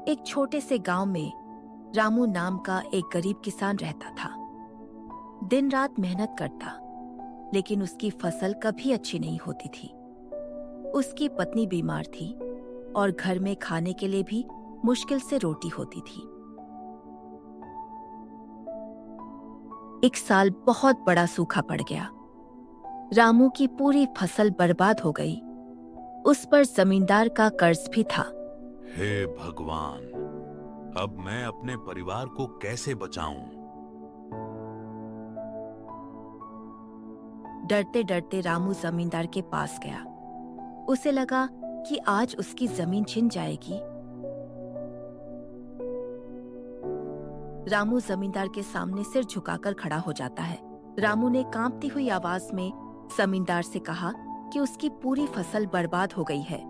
एक छोटे से गांव में रामू नाम का एक गरीब किसान रहता था। दिन रात मेहनत करता, लेकिन उसकी फसल कभी अच्छी नहीं होती थी। उसकी पत्नी बीमार थी और घर में खाने के लिए भी मुश्किल से रोटी होती थी। एक साल बहुत बड़ा सूखा पड़ गया। रामू की पूरी फसल बर्बाद हो गई। उस पर जमींदार का कर्ज भी था। हे भगवान, अब मैं अपने परिवार को कैसे बचाऊं? डरते डरते रामू जमींदार के पास गया। उसे लगा कि आज उसकी जमीन छिन जाएगी। रामू जमींदार के सामने सिर झुकाकर खड़ा हो जाता है। रामू ने कांपती हुई आवाज में जमींदार से कहा कि उसकी पूरी फसल बर्बाद हो गई है।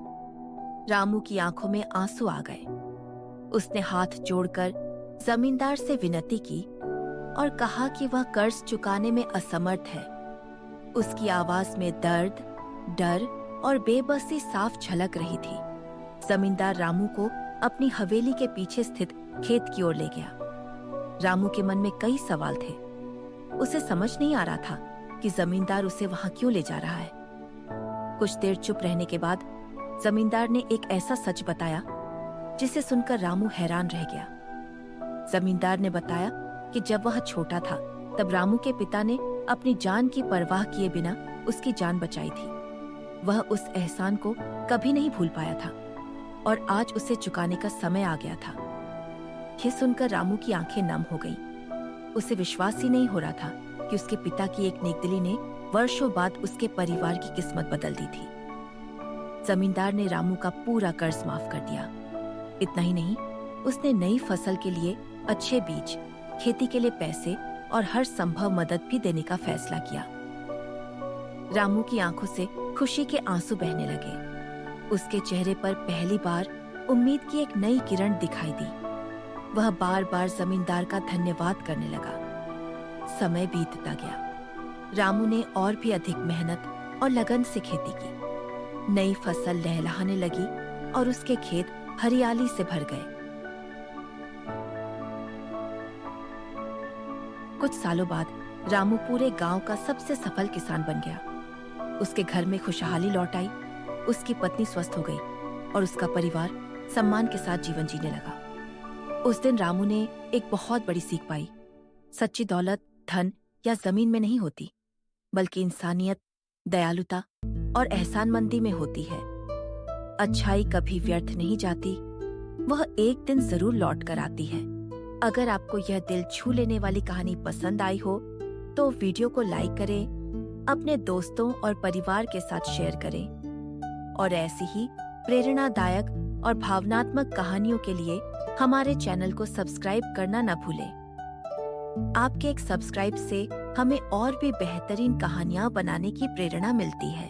रामू की आंखों में आंसू आ गए। उसने हाथ जोड़कर जमींदार से विनती की और कहा कि वह कर्ज चुकाने में असमर्थ है। उसकी आवाज में दर्द, डर और बेबसी साफ झलक रही थी। जमींदार रामू को अपनी हवेली के पीछे स्थित खेत की ओर ले गया। रामू के मन में कई सवाल थे। उसे समझ नहीं आ रहा था कि जमींदार उसे वहां क्यों ले जा रहा है। कुछ देर चुप रहने के बाद जमींदार ने एक ऐसा सच बताया जिसे सुनकर रामू हैरान रह गया। जमींदार ने बताया कि जब वह छोटा था तब रामू के पिता ने अपनी जान की परवाह किए बिना उसकी जान बचाई थी। वह उस एहसान को कभी नहीं भूल पाया था और आज उसे चुकाने का समय आ गया था। यह सुनकर रामू की आंखें नम हो गईं। उसे विश्वास ही नहीं हो रहा था कि उसके पिता की एक नेकदिली ने वर्षों बाद उसके परिवार की किस्मत बदल दी थी। जमींदार ने रामू का पूरा कर्ज माफ कर दिया। इतना ही नहीं, उसने नई फसल के लिए अच्छे बीज, खेती के लिए पैसे और हर संभव मदद भी देने का फैसला किया। रामू की आंखों से खुशी के आंसू बहने लगे। उसके चेहरे पर पहली बार उम्मीद की एक नई किरण दिखाई दी। वह बार बार जमींदार का धन्यवाद करने लगा। समय बीतता गया। रामू ने और भी अधिक मेहनत और लगन से खेती की। नई फसल लहलहाने लगी और उसके खेत हरियाली से भर गए। कुछ सालों बाद रामू पूरे गांव का सबसे सफल किसान बन गया। उसके घर में खुशहाली लौट आई। उसकी पत्नी स्वस्थ हो गई और उसका परिवार सम्मान के साथ जीवन जीने लगा। उस दिन रामू ने एक बहुत बड़ी सीख पाई। सच्ची दौलत धन या जमीन में नहीं होती, बल्कि इंसानियत, दयालुता और एहसानमंदी में होती है। अच्छाई कभी व्यर्थ नहीं जाती, वह एक दिन जरूर लौट कर आती है। अगर आपको यह दिल छू लेने वाली कहानी पसंद आई हो तो वीडियो को लाइक करें, अपने दोस्तों और परिवार के साथ शेयर करें और ऐसी ही प्रेरणादायक और भावनात्मक कहानियों के लिए हमारे चैनल को सब्सक्राइब करना न भूलें। आपके एक सब्सक्राइब से हमें और भी बेहतरीन कहानियां बनाने की प्रेरणा मिलती है।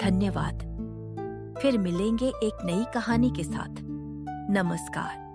धन्यवाद। फिर मिलेंगे एक नई कहानी के साथ। नमस्कार।